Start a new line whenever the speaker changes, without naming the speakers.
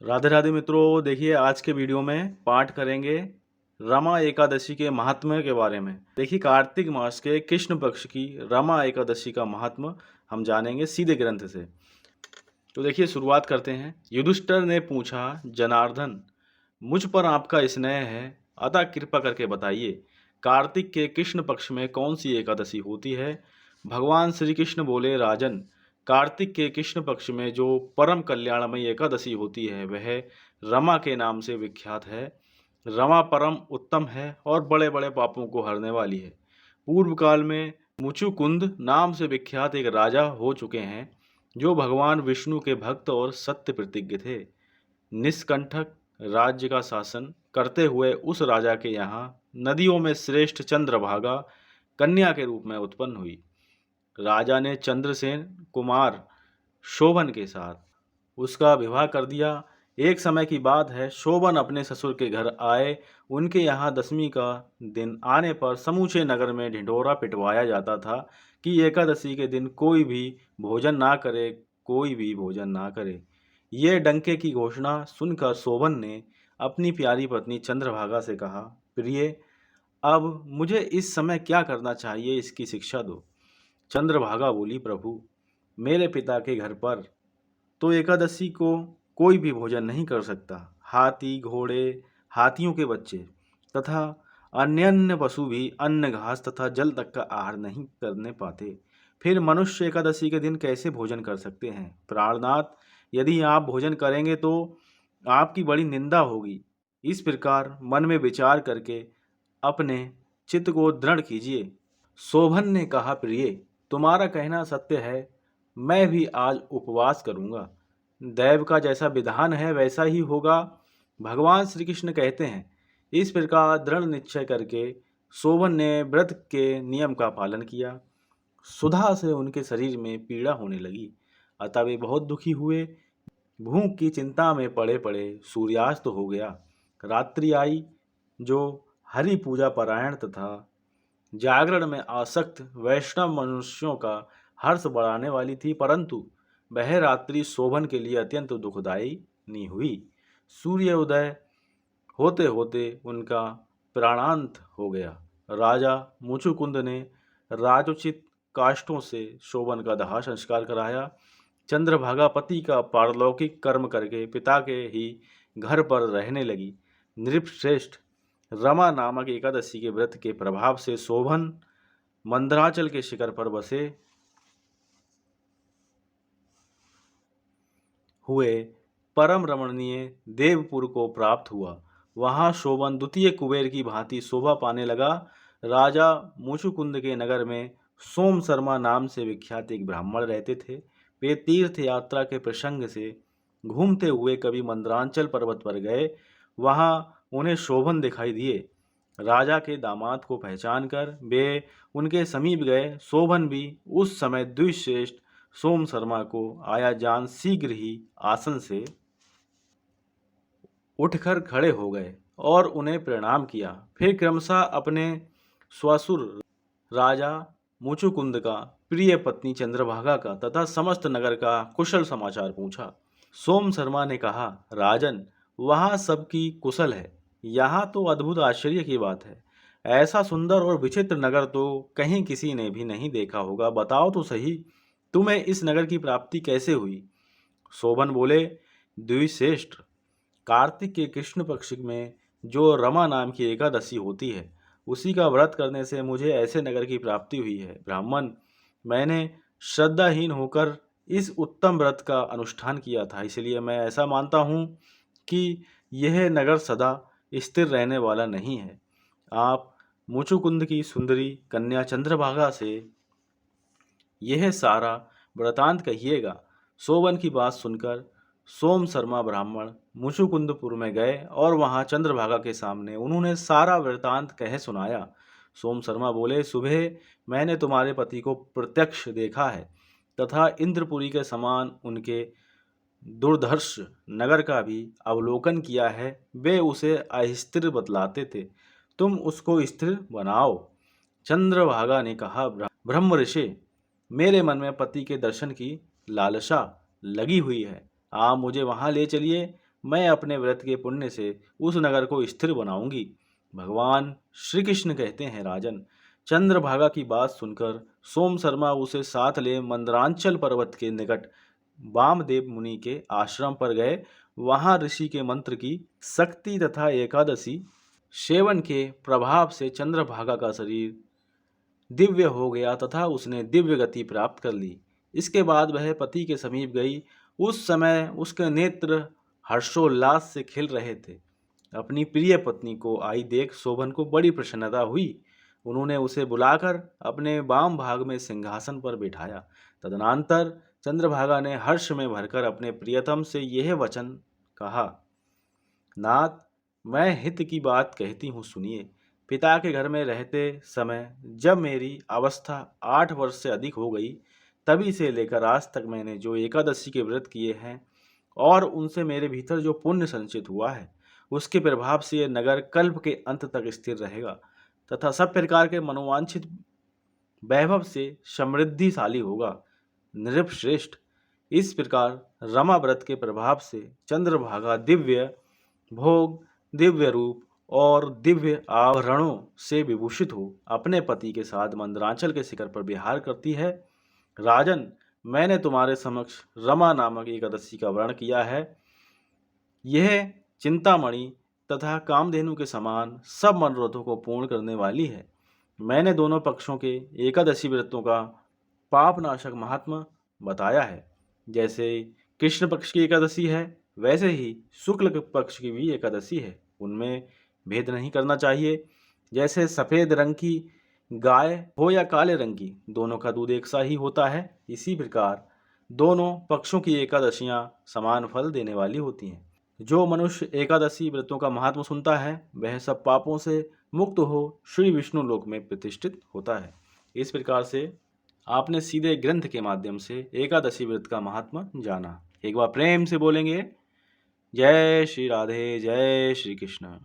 राधे राधे मित्रों, देखिए आज के वीडियो में पाठ करेंगे रमा एकादशी के महात्म्य के बारे में। देखिए कार्तिक मास के कृष्ण पक्ष की रमा एकादशी का महात्म्य हम जानेंगे सीधे ग्रंथ से। तो देखिए शुरुआत करते हैं। युधिष्ठिर ने पूछा, जनार्दन मुझ पर आपका स्नेह है, अतः कृपा करके बताइए कार्तिक के कृष्ण पक्ष में कौन सी एकादशी होती है। भगवान श्री कृष्ण बोले, राजन कार्तिक के कृष्ण पक्ष में जो परम कल्याणमयी एकादशी होती है वह रमा के नाम से विख्यात है। रमा परम उत्तम है और बड़े बड़े पापों को हरने वाली है। पूर्व काल में मुचुकुंद नाम से विख्यात एक राजा हो चुके हैं जो भगवान विष्णु के भक्त और सत्य प्रतिज्ञ थे। निष्कंटक राज्य का शासन करते हुए उस राजा के यहाँ नदियों में श्रेष्ठ चंद्रभागा कन्या के रूप में उत्पन्न हुई। राजा ने चंद्रसेन कुमार शोभन के साथ उसका विवाह कर दिया। एक समय की बात है, शोभन अपने ससुर के घर आए। उनके यहाँ दशमी का दिन आने पर समूचे नगर में ढिंढोरा पिटवाया जाता था कि एकादशी के दिन कोई भी भोजन ना करे, कोई भी भोजन ना करे। ये डंके की घोषणा सुनकर शोभन ने अपनी प्यारी पत्नी चंद्रभागा से कहा, प्रिय अब मुझे इस समय क्या करना चाहिए, इसकी शिक्षा दो। चंद्रभागा बोली, प्रभु मेरे पिता के घर पर तो एकादशी को कोई भी भोजन नहीं कर सकता। हाथी, घोड़े, हाथियों के बच्चे तथा अन्य पशु भी अन्न, घास तथा जल तक का आहार नहीं करने पाते। फिर मनुष्य एकादशी के दिन कैसे भोजन कर सकते हैं। प्राणनाथ, यदि आप भोजन करेंगे तो आपकी बड़ी निंदा होगी। इस प्रकार मन में विचार करके अपने चित्त को दृढ़ कीजिए। शोभन ने कहा, प्रिय तुम्हारा कहना सत्य है, मैं भी आज उपवास करूंगा। दैव का जैसा विधान है वैसा ही होगा, भगवान श्री कृष्ण कहते हैं। इस प्रकार दृढ़ निश्चय करके शोभन ने व्रत के नियम का पालन किया। सुधा से उनके शरीर में पीड़ा होने लगी, अतः वे बहुत दुखी हुए। भूख की चिंता में पड़े पड़े सूर्यास्त हो गया। रात्रि आई जो हरि पूजा परायण तथा जागरण में आसक्त वैष्णव मनुष्यों का हर्ष बढ़ाने वाली थी, परंतु वह रात्रि शोभन के लिए अत्यंत दुखदायी नहीं हुई। सूर्योदय होते होते उनका प्राणांत हो गया। राजा मुचुकुंद ने राजोचित काष्ठों से शोभन का दाह संस्कार कराया। चंद्रभागा पति का पारलौकिक कर्म करके पिता के ही घर पर रहने लगी। नृपश्रेष्ठ रमा नामक एकादशी के व्रत के प्रभाव से शोभन मंदराचल के शिखर पर बसे हुए परम रमणीय देवपुर को प्राप्त हुआ। वहां शोभन द्वितीय कुबेर की भांति शोभा पाने लगा। राजा मुचुकुंद के नगर में सोम शर्मा नाम से विख्यात एक ब्राह्मण रहते थे। वे तीर्थ यात्रा के प्रसंग से घूमते हुए कभी मंदरांचल पर्वत पर गए। वहां उन्हें शोभन दिखाई दिए। राजा के दामाद को पहचान कर वे उनके समीप गए। शोभन भी उस समय द्विश्रेष्ठ सोम शर्मा को आया जान शीघ्र ही आसन से उठकर खड़े हो गए और उन्हें प्रणाम किया। फिर क्रमशः अपने ससुर राजा मुचुकुंद का, प्रिय पत्नी चंद्रभागा का तथा समस्त नगर का कुशल समाचार पूछा। सोम शर्मा ने कहा, राजन वहाँ सबकी कुशल है। यहाँ तो अद्भुत आश्चर्य की बात है। ऐसा सुंदर और विचित्र नगर तो कहीं किसी ने भी नहीं देखा होगा। बताओ तो सही, तुम्हें इस नगर की प्राप्ति कैसे हुई। शोभन बोले, द्विश्रेष्ठ कार्तिक के कृष्ण पक्ष में जो रमा नाम की एकादशी होती है उसी का व्रत करने से मुझे ऐसे नगर की प्राप्ति हुई है। ब्राह्मण, मैंने श्रद्धाहीन होकर इस उत्तम व्रत का अनुष्ठान किया था, इसलिए मैं ऐसा मानता हूँ कि यह नगर सदा स्थिर रहने वाला नहीं है। आप मुचुकुंद की सुंदरी कन्या चंद्रभागा से यह सारा वृतांत कहिएगा। शोभन की बात सुनकर सोम शर्मा ब्राह्मण मुचुकुंदपुर में गए और वहां चंद्रभागा के सामने उन्होंने सारा वृतांत कह सुनाया। सोम शर्मा बोले, सुबह मैंने तुम्हारे पति को प्रत्यक्ष देखा है तथा इंद्रपुरी के समान उनके दुर्धर्ष नगर का भी अवलोकन किया है। वे उसे अस्थिर बतलाते थे, तुम उसको स्थिर बनाओ। चंद्रभागा ने कहा, ब्रह्म ऋषि मेरे मन में पति के दर्शन की लालसा लगी हुई है, आप मुझे वहां ले चलिए। मैं अपने व्रत के पुण्य से उस नगर को स्थिर बनाऊंगी। भगवान श्री कृष्ण कहते हैं, राजन, चंद्रभागा की बात सुनकर सोम शर्मा उसे साथ ले मंदरांचल पर्वत के निकट वामदेव मुनि के आश्रम पर गए। वहां ऋषि के मंत्र की शक्ति तथा एकादशी सेवन के प्रभाव से चंद्रभागा का शरीर दिव्य हो गया तथा उसने दिव्य गति प्राप्त कर ली। इसके बाद वह पति के समीप गई। उस समय उसके नेत्र हर्षोल्लास से खिल रहे थे। अपनी प्रिय पत्नी को आई देख शोभन को बड़ी प्रसन्नता हुई। उन्होंने उसे बुलाकर अपने वाम भाग में सिंहासन पर बिठाया। तदनंतर चंद्रभागा ने हर्ष में भरकर अपने प्रियतम से यह वचन कहा, नाथ, मैं हित की बात कहती हूँ, सुनिए। पिता के घर में रहते समय जब मेरी अवस्था 8 वर्ष से अधिक हो गई, तभी से लेकर आज तक मैंने जो एकादशी के व्रत किए हैं और उनसे मेरे भीतर जो पुण्य संचित हुआ है, उसके प्रभाव से यह नगर कल्प के अंत तक स्थिर रहेगा तथा सब प्रकार के मनोवांछित वैभव से समृद्धिशाली होगा। नृपश्रेष्ठ, इस प्रकार रमा व्रत के प्रभाव से चंद्रभागा दिव्य भोग, दिव्य रूप और दिव्य आभरणों से विभूषित हो अपने पति के साथ मंदरांचल के शिखर पर विहार करती है। राजन, मैंने तुम्हारे समक्ष रमा नामक एकादशी का वर्णन किया है। यह चिंतामणि तथा कामधेनु के समान सब मनोरथों को पूर्ण करने वाली है। मैंने दोनों पक्षों के एकादशी व्रतों का पापनाशक महात्मा बताया है। जैसे कृष्ण पक्ष की एकादशी है, वैसे ही शुक्ल पक्ष की भी एकादशी है। उनमें भेद नहीं करना चाहिए। जैसे सफ़ेद रंग की गाय हो या काले रंग की, दोनों का दूध एक सा ही होता है। इसी प्रकार दोनों पक्षों की एकादशियां समान फल देने वाली होती हैं। जो मनुष्य एकादशी व्रतों का महात्मा सुनता है, वह सब पापों से मुक्त हो श्री विष्णु लोक में प्रतिष्ठित होता है। इस प्रकार से आपने सीधे ग्रंथ के माध्यम से एकादशी व्रत का महात्मा जाना। एक बार प्रेम से बोलेंगे, जय श्री राधे, जय श्री कृष्ण।